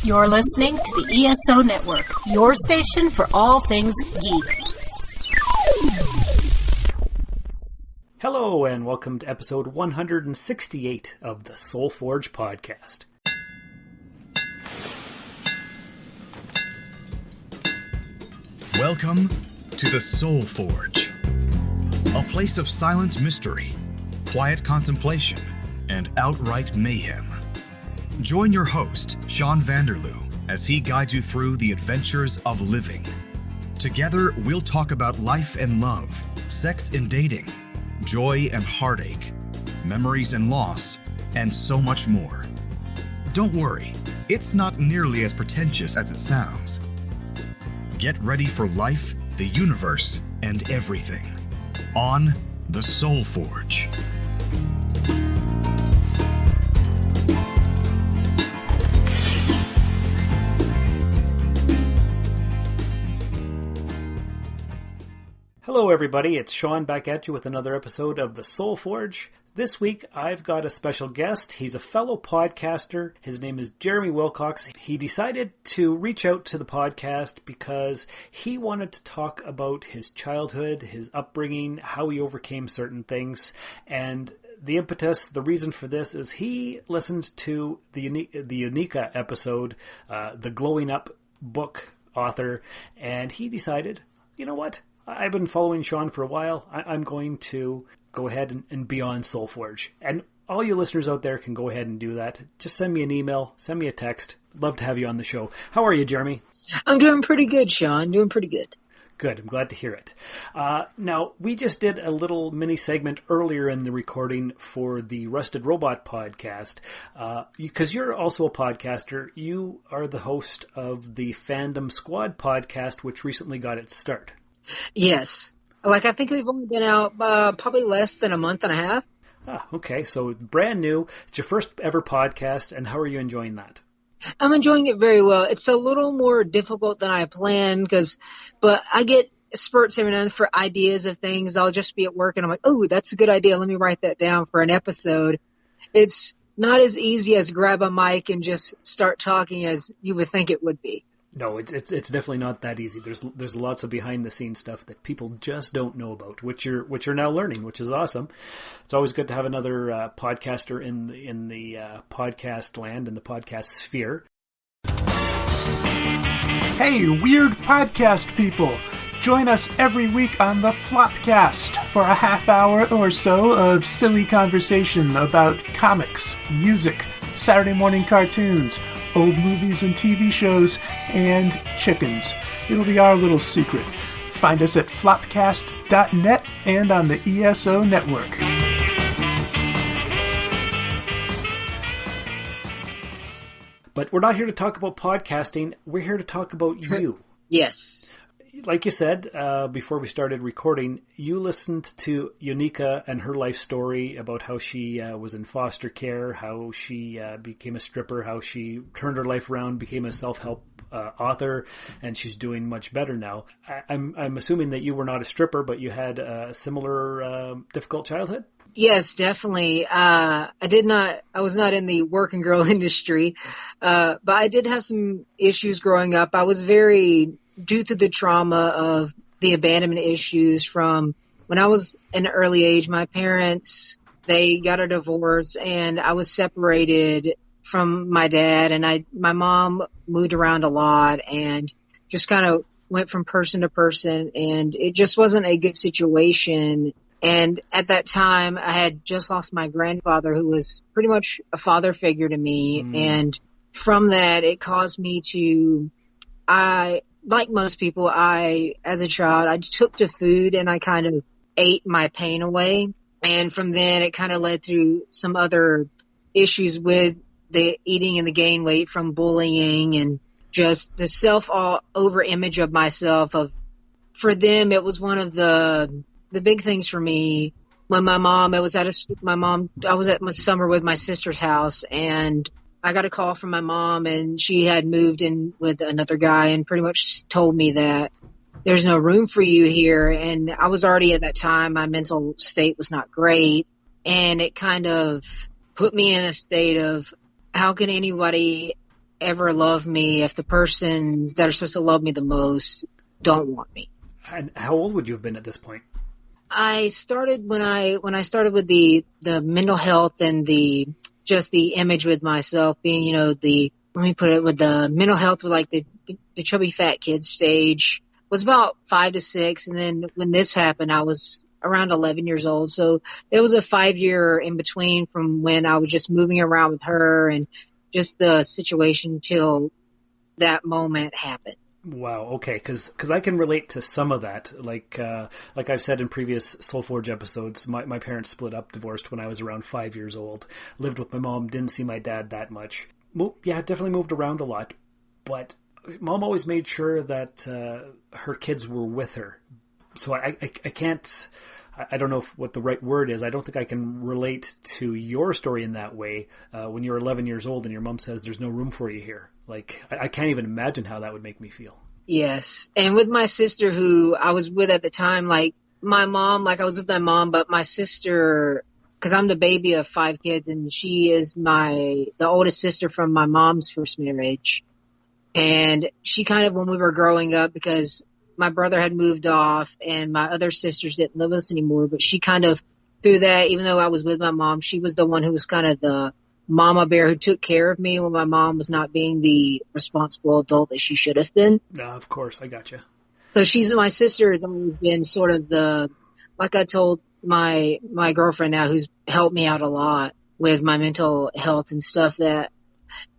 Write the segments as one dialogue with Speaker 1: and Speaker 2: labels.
Speaker 1: You're listening to the ESO Network, your station for all things geek.
Speaker 2: Hello, and welcome to episode 168 of the Soul Forge Podcast.
Speaker 3: Welcome to the Soul Forge, a place of silent mystery, quiet contemplation, and outright mayhem. Join your host, Sean Vanderloo, as he guides you through the adventures of living. Together, we'll talk about life and love, sex and dating, joy and heartache, memories and loss, and so much more. Don't worry, it's not nearly as pretentious as it sounds. Get ready for life, the universe, and everything on the Soul Forge.
Speaker 2: Hello everybody, it's Sean back at you with another episode of the Soul Forge. This week I've got a special guest. He's a fellow podcaster. His name is Jeramy Wilcox. He decided to reach out to the podcast because he wanted to talk about his childhood, his upbringing, how he overcame certain things, and the impetus, the reason for this is he listened to the Unica episode, the Glowing Up book author, and he decided, you know what? I've been following Sean for a while. I'm going to go ahead and be on Soulforge. And all you listeners out there can go ahead and do that. Just send me an email, send me a text. Love to have you on the show. How are you, Jeremy?
Speaker 4: I'm doing pretty good, Sean. Doing pretty good.
Speaker 2: Good. I'm glad to hear it. Now, we just did a little mini segment earlier in the recording for the Rusted Robot podcast. Because you're also a podcaster, you are the host of the Fandom Squad Podcast, which recently got its start.
Speaker 4: Yes. I think we've only been out probably less than a month and a half.
Speaker 2: Okay. So brand new. It's your first ever podcast. And how are you enjoying that?
Speaker 4: I'm enjoying it very well. It's a little more difficult than I planned but I get spurts every now and then for ideas of things. I'll just be at work and I'm like, oh, that's a good idea. Let me write that down for an episode. It's not as easy as grab a mic and just start talking as you would think it would be.
Speaker 2: No, it's definitely not that easy. There's lots of behind the scenes stuff that people just don't know about, which you're now learning, which is awesome. It's always good to have another podcaster in the podcast land, in the podcast sphere.
Speaker 5: Hey, weird podcast people! Join us every week on the Flopcast for a half hour or so of silly conversation about comics, music, Saturday morning cartoons, old movies and TV shows, and chickens. It'll be our little secret. Find us at flopcast.net and on the ESO network.
Speaker 2: But we're not here to talk about podcasting. We're here to talk about you.
Speaker 4: Yes.
Speaker 2: Like you said, before we started recording, you listened to Unica and her life story about how she was in foster care, how she became a stripper, how she turned her life around, became a self-help author, and she's doing much better now. I'm assuming that you were not a stripper, but you had a similar difficult childhood?
Speaker 4: Yes, definitely. I was not in the working girl industry, but I did have some issues growing up. I was due to the trauma of the abandonment issues from when I was in an early age. My parents, they got a divorce and I was separated from my dad, and my mom moved around a lot and just kind of went from person to person, and it just wasn't a good situation. And at that time, I had just lost my grandfather, who was pretty much a father figure to me. And from that, it caused me to, like most people, as a child, I took to food and I kind of ate my pain away. And from then, it kind of led through some other issues with the eating and the gain weight from bullying and just the over image of myself. For them, it was one of the big things for me. When I was at my summer with my sister's house, and I got a call from my mom, and she had moved in with another guy and pretty much told me that there's no room for you here. And I was already at that time, my mental state was not great. And it kind of put me in a state of, how can anybody ever love me if the person that are supposed to love me the most don't want me.
Speaker 2: And how old would you have been at this point?
Speaker 4: I started when I started with the mental health and the image with myself being, let me put it, with the mental health with like the chubby fat kid stage was about 5 to 6. And then when this happened, I was around 11 years old. So there was a 5-year in between from when I was just moving around with her and just the situation till that moment happened.
Speaker 2: Wow. Okay. Because I can relate to some of that. Like I've said in previous Soulforge episodes, my parents split up, divorced when I was around 5 years old. Lived with my mom. Didn't see my dad that much. Definitely moved around a lot. But Mom always made sure that her kids were with her. So I can't. I don't know what the right word is. I don't think I can relate to your story in that way. When you're 11 years old and your mom says there's no room for you here. Like, I can't even imagine how that would make me feel.
Speaker 4: Yes. And with my sister who I was with at the time, like my mom, like I was with my mom, but my sister, because I'm the baby of 5 kids and she is the oldest sister from my mom's first marriage. And she kind of, when we were growing up, because my brother had moved off and my other sisters didn't live with us anymore, but she kind of, through that, even though I was with my mom, she was the one who was kind of the mama bear who took care of me when my mom was not being the responsible adult that she should have been.
Speaker 2: No, of course. I gotcha.
Speaker 4: So my sister has always been sort of like I told my girlfriend now, who's helped me out a lot with my mental health and stuff, that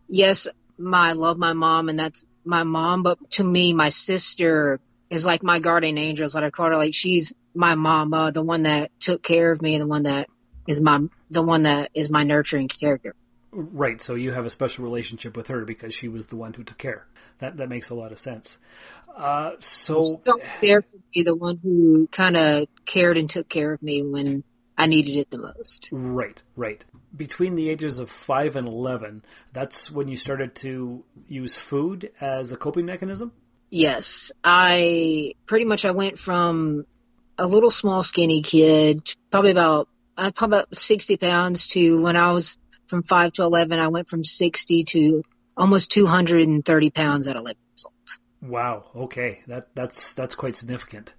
Speaker 4: yes, I love my mom and that's my mom, but to me, my sister is like my guardian angel, is what I call her. Like she's my mama, the one that took care of me, and the one that is my nurturing character.
Speaker 2: Right. So you have a special relationship with her because she was the one who took care. That makes a lot of sense. So
Speaker 4: she was there for me, the one who kind of cared and took care of me when I needed it the most.
Speaker 2: Right. Between the ages of 5 and 11, that's when you started to use food as a coping mechanism?
Speaker 4: Yes. I went from a little small skinny kid, probably about 60 pounds, to when I was from 5 to 11, I went from 60 to almost 230 pounds at 11 years old.
Speaker 2: Wow. Okay. That's quite significant.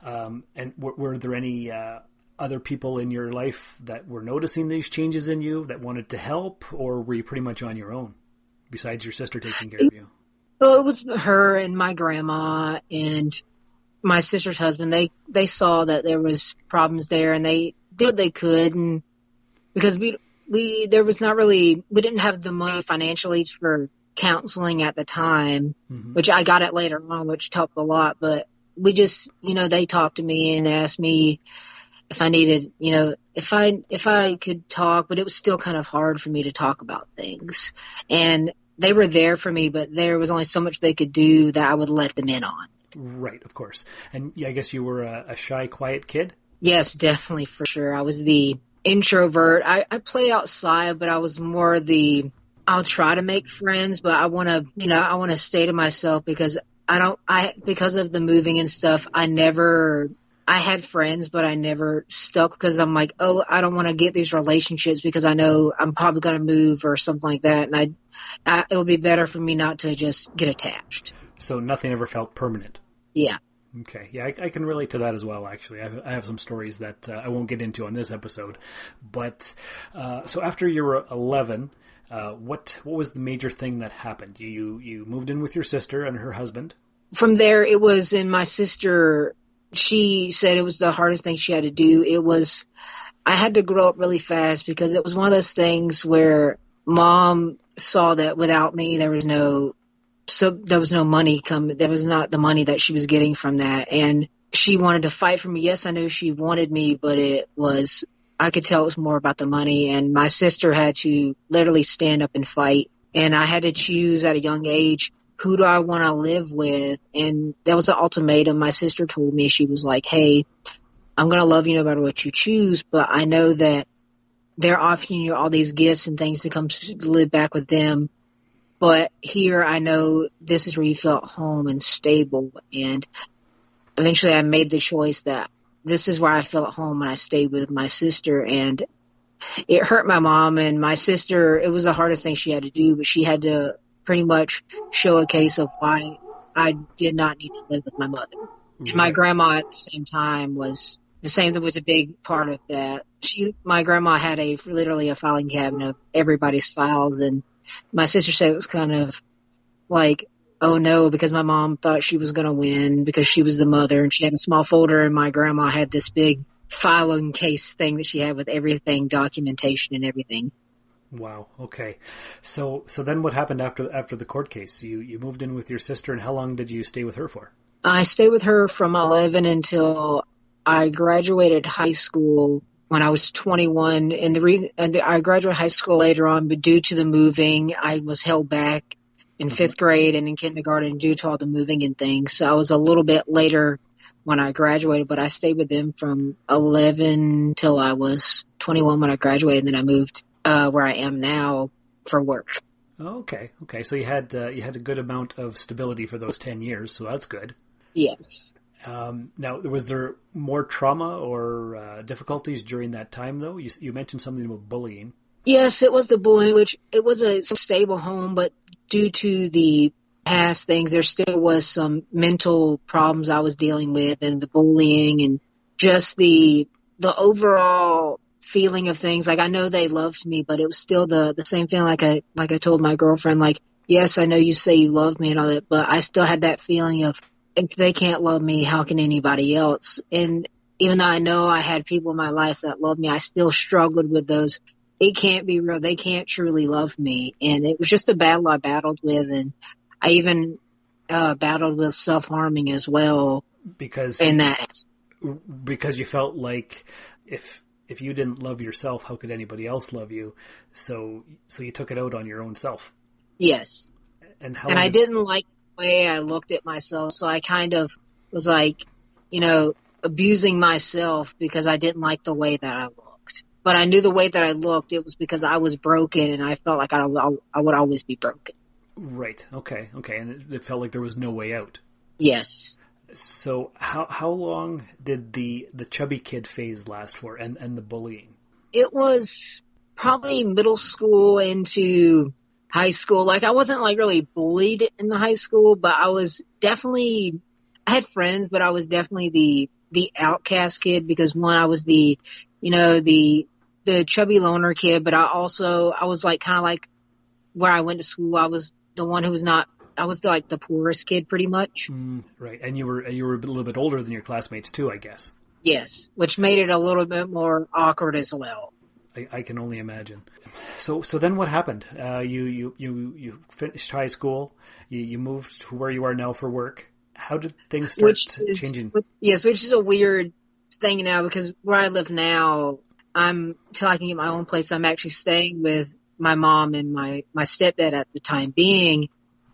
Speaker 2: And were there any other people in your life that were noticing these changes in you that wanted to help, or were you pretty much on your own besides your sister taking care of you?
Speaker 4: Well, it was her and my grandma and my sister's husband. They saw that there was problems there and they did what they could. And because we didn't have the money financially for counseling at the time, which I got it later on, which helped a lot. But we just, they talked to me and asked me if I needed, if I could talk, but it was still kind of hard for me to talk about things. And they were there for me, but there was only so much they could do that I would let them in on.
Speaker 2: Right, of course. And I guess you were a shy, quiet kid?
Speaker 4: Yes, definitely, for sure. I was the introvert. I play outside, but I was more I'll try to make friends, but I want to stay to myself because because of the moving and stuff, I had friends, but I never stuck because I'm like, I don't want to get these relationships because I know I'm probably going to move or something like that. And it would be better for me not to just get attached.
Speaker 2: So nothing ever felt permanent.
Speaker 4: Yeah.
Speaker 2: Okay. Yeah, I can relate to that as well, actually. I have some stories that I won't get into on this episode. But so after you were 11, what was the major thing that happened? You moved in with your sister and her husband.
Speaker 4: From there, it was, and my sister, she said it was the hardest thing she had to do. I had to grow up really fast because it was one of those things where Mom saw that without me, there was no money coming. There was not the money that she was getting from that. And she wanted to fight for me. Yes, I knew she wanted me, but I could tell it was more about the money. And my sister had to literally stand up and fight. And I had to choose at a young age, who do I want to live with? And that was the ultimatum. My sister told me, she was like, hey, I'm going to love you no matter what you choose, but I know that they're offering you all these gifts and things to come live back with them. But here I know this is where you feel at home and stable. And eventually I made the choice that this is where I feel at home when I stayed with my sister. And it hurt my mom and my sister. It was the hardest thing she had to do, but she had to pretty much show a case of why I did not need to live with my mother. And my grandma at the same time was the same. That was a big part of that. My grandma had literally a filing cabinet of everybody's files, and my sister said it was kind of like, oh no, because my mom thought she was going to win because she was the mother, and she had a small folder, and my grandma had this big filing case thing that she had with everything, documentation and everything.
Speaker 2: Wow. Okay. So then what happened after the court case? You moved in with your sister, and how long did you stay with her for?
Speaker 4: I stayed with her from 11 until I graduated high school when I was 21. And I graduated high school later on, but due to the moving, I was held back in fifth grade and in kindergarten due to all the moving and things. So I was a little bit later when I graduated, but I stayed with them from 11 till I was 21 when I graduated, and then I moved where I am now for work.
Speaker 2: Okay. So you had a good amount of stability for those 10 years, so that's good.
Speaker 4: Yes.
Speaker 2: Now, was there more trauma or difficulties during that time, though? You mentioned something about bullying.
Speaker 4: Yes, it was the bullying, which it was a stable home, but due to the past things, there still was some mental problems I was dealing with, and the bullying and just the overall feeling of things. Like, I know they loved me, but it was still the same feeling like I told my girlfriend, like, yes, I know you say you love me and all that, but I still had that feeling of, if they can't love me, how can anybody else? And even though I know I had people in my life that loved me, I still struggled with those. It can't be real. They can't truly love me. And it was just a battle I battled with. And I even battled with self-harming as well. Because
Speaker 2: you felt like if you didn't love yourself, how could anybody else love you? So you took it out on your own self.
Speaker 4: Yes. And I didn't like the way I looked at myself. So I kind of was like, abusing myself because I didn't like the way that I looked. But I knew the way that I looked, it was because I was broken, and I felt like I would always be broken.
Speaker 2: Right. Okay. And it felt like there was no way out.
Speaker 4: Yes.
Speaker 2: So how long did the chubby kid phase last for, and the bullying? It
Speaker 4: was probably middle school into high school. Like, I wasn't like really bullied in the high school, but I had friends, but I was definitely the outcast kid because, one, I was the chubby loner kid, but I was like kind of like where I went to school, I was the one who was not, I was like the poorest kid pretty much.
Speaker 2: Right. And you were a little bit older than your classmates too, I guess.
Speaker 4: Yes, which made it a little bit more awkward as well.
Speaker 2: I can only imagine. So then what happened? You finished high school. You moved to where you are now for work. How did things start changing?
Speaker 4: Yes, which is a weird thing now because where I live now, till I can get my own place, I'm actually staying with my mom and my stepdad at the time being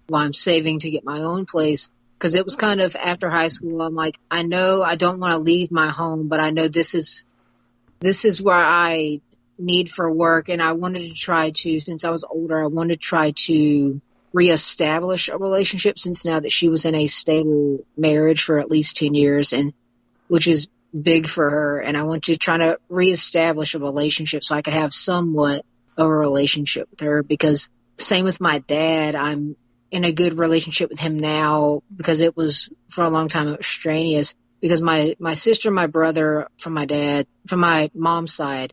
Speaker 4: while I'm saving to get my own place. Because it was kind of after high school, I'm like, I know I don't want to leave my home, but I know this is where I need for work. And I wanted to try to, since I was older, I wanted to try to reestablish a relationship since now that she was in a stable marriage for at least 10 years, and which is big for her. And I want to try to reestablish a relationship so I could have somewhat of a relationship with her, because same with my dad. I'm in a good relationship with him now because it was for a long time extraneous because my sister, my brother from my mom's side,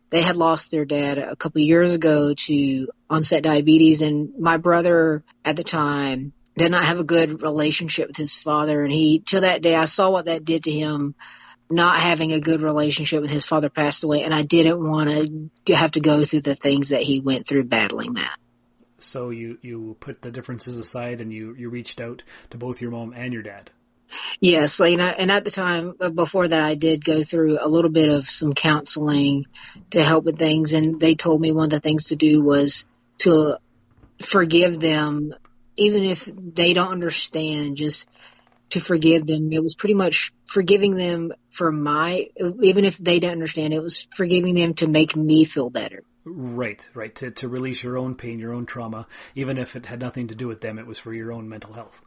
Speaker 4: they had lost their dad a couple of years ago to onset diabetes, and my brother at the time did not have a good relationship with his father, and till that day I saw what that did to him, not having a good relationship with his father passed away, and I didn't want to have to go through the things that he went through battling that.
Speaker 2: So you put the differences aside and you reached out to both your mom and your dad.
Speaker 4: Yes, and at the time before that, I did go through a little bit of some counseling to help with things, and they told me one of the things to do was to forgive them, even if they don't understand, just to forgive them. It was pretty much forgiving them even if they didn't understand, it was forgiving them to make me feel better.
Speaker 2: Right. To release your own pain, your own trauma, even if it had nothing to do with them, it was for your own mental health.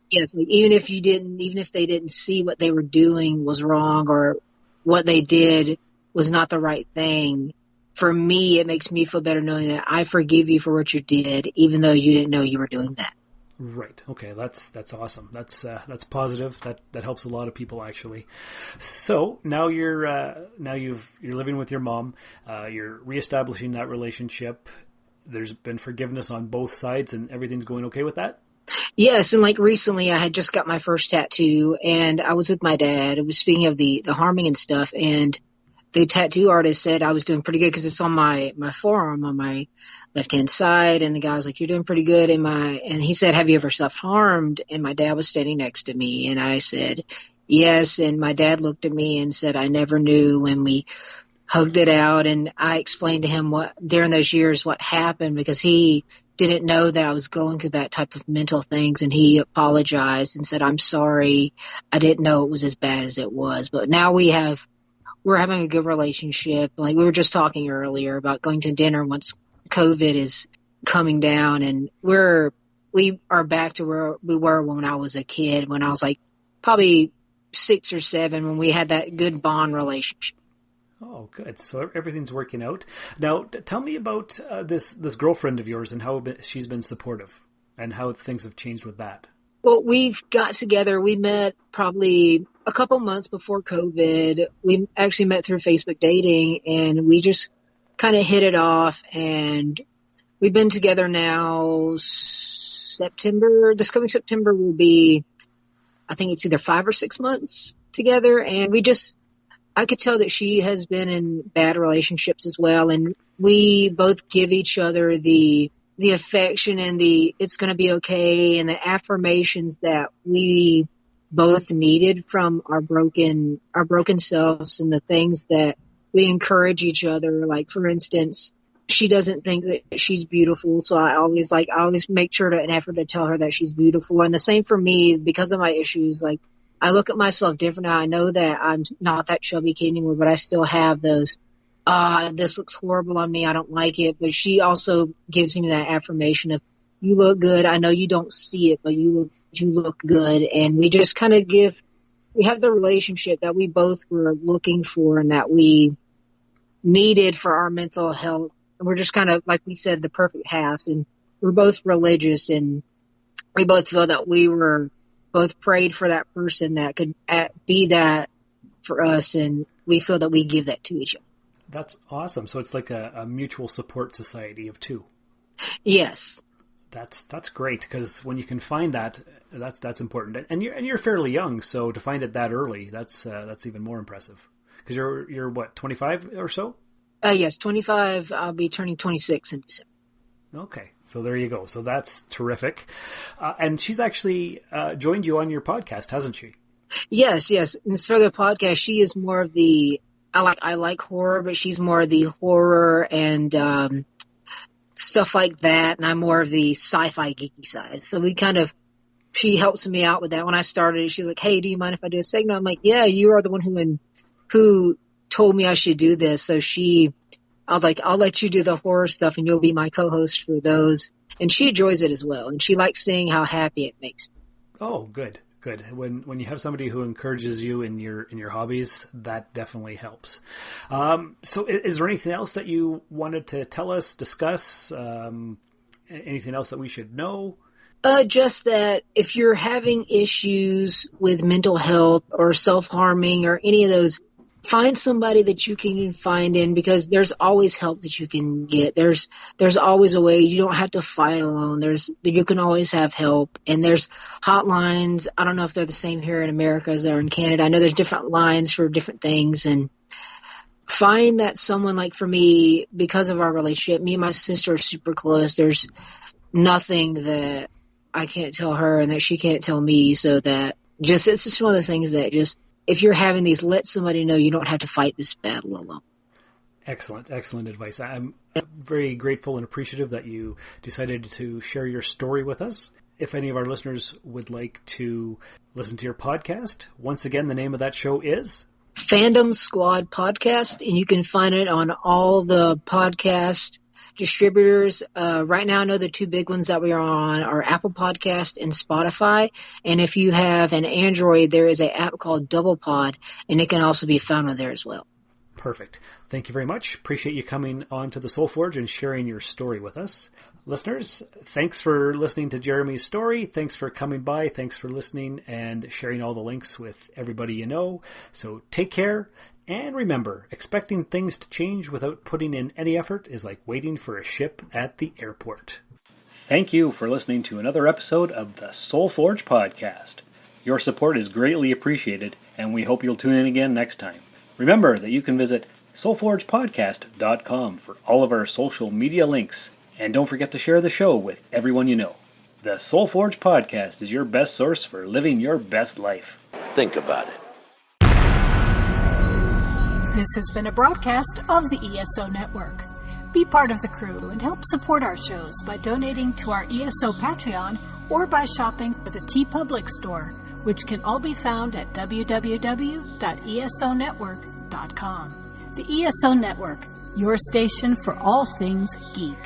Speaker 4: Yes, even if they didn't see what they were doing was wrong or what they did was not the right thing, for me, it makes me feel better knowing that I forgive you for what you did, even though you didn't know you were doing that.
Speaker 2: Right. Okay. That's awesome. That's positive. That helps a lot of people actually. So now you're living with your mom. You're reestablishing that relationship. There's been forgiveness on both sides, and everything's going okay with that.
Speaker 4: Yes, and like recently, I had just got my first tattoo, and I was with my dad. It was speaking of the harming and stuff, and the tattoo artist said I was doing pretty good because it's on my forearm on my left-hand side. And the guy was like, "You're doing pretty good." And he said, "Have you ever self-harmed?" And my dad was standing next to me, and I said, "Yes." And my dad looked at me and said, "I never knew." And we hugged it out, and I explained to him what during those years what happened, because he didn't know that I was going through that type of mental things, and he apologized and said, "I'm sorry. I didn't know it was as bad as it was." But now we're having a good relationship. Like we were just talking earlier about going to dinner once COVID is coming down, and we are back to where we were when I was a kid, when I was like probably 6 or 7, when we had that good bond relationship.
Speaker 2: Oh, good. So everything's working out. Now, tell me about this girlfriend of yours and how she's been supportive and how things have changed with that.
Speaker 4: Well, we've got together. We met probably a couple months before COVID. We actually met through Facebook dating, and we just kind of hit it off. And we've been together now. September, this coming September will be, I think it's either 5 or 6 months together. And I could tell that she has been in bad relationships as well. And we both give each other the affection and it's going to be okay, and the affirmations that we both needed from our broken selves, and the things that we encourage each other. Like, for instance, she doesn't think that she's beautiful, so I always make sure to an effort to tell her that she's beautiful. And the same for me, because of my issues. Like, I look at myself different now. I know that I'm not that chubby kid anymore, but I still have those, this looks horrible on me, I don't like it. But she also gives me that affirmation of, you look good. I know you don't see it, but you look good. And we just kind of we have the relationship that we both were looking for and that we needed for our mental health. And we're just kind of, like we said, the perfect halves. And we're both religious, and we both feel that we were both prayed for that person that could be that for us. And we feel that we give that to each other.
Speaker 2: That's awesome. So it's like a mutual support society of two.
Speaker 4: Yes.
Speaker 2: That's great, because when you can find that, that's important. And you're fairly young, so to find it that early, that's even more impressive. Because you're what, 25 or so?
Speaker 4: Yes, 25. I'll be turning 26 in December.
Speaker 2: Okay, so there you go. So that's terrific. And she's actually joined you on your podcast, hasn't she?
Speaker 4: Yes. And for the podcast, she is more of the, I like horror, but she's more of the horror and stuff like that, and I'm more of the sci-fi geeky side. So she helps me out with that. When I started, she's like, "Hey, do you mind if I do a segment?" I'm like, "Yeah, you are the one who told me I should do this." So I was like, "I'll let you do the horror stuff, and you'll be my co-host for those." And she enjoys it as well, and she likes seeing how happy it makes me.
Speaker 2: Oh, good. When you have somebody who encourages you in your hobbies, that definitely helps. So is there anything else that you wanted to tell us, discuss? Anything else that we should know?
Speaker 4: Just that if you're having issues with mental health or self-harming or any of those, find somebody that you can find in, because there's always help that you can get. There's always a way. You don't have to fight alone. You can always have help. And there's hotlines. I don't know if they're the same here in America as they are in Canada. I know there's different lines for different things. And find that someone, like for me, because of our relationship, me and my sister are super close. There's nothing that I can't tell her and that she can't tell me. So that it's just one of those things that just, if you're having these, let somebody know you don't have to fight this battle alone.
Speaker 2: Excellent advice. I'm very grateful and appreciative that you decided to share your story with us. If any of our listeners would like to listen to your podcast, once again, the name of that show is
Speaker 4: Fandom Squad Podcast, and you can find it on all the podcast distributors. Right now, I know the two big ones that we are on are Apple Podcast and Spotify. And if you have an Android, there is an app called Double Pod, and it can also be found on there as well.
Speaker 2: Perfect. Thank you very much. Appreciate you coming on to the Soul Forge and sharing your story with us. Listeners, thanks for listening to Jeramy's story. Thanks for coming by. Thanks for listening and sharing all the links with everybody you know. So take care. And remember, expecting things to change without putting in any effort is like waiting for a ship at the airport. Thank you for listening to another episode of the Soul Forge Podcast. Your support is greatly appreciated, and we hope you'll tune in again next time. Remember that you can visit soulforgepodcast.com for all of our social media links. And don't forget to share the show with everyone you know. The Soul Forge Podcast is your best source for living your best life.
Speaker 6: Think about it.
Speaker 1: This has been a broadcast of the ESO Network. Be part of the crew and help support our shows by donating to our ESO Patreon or by shopping at the TeePublic store, which can all be found at www.esonetwork.com. The ESO Network, your station for all things geek.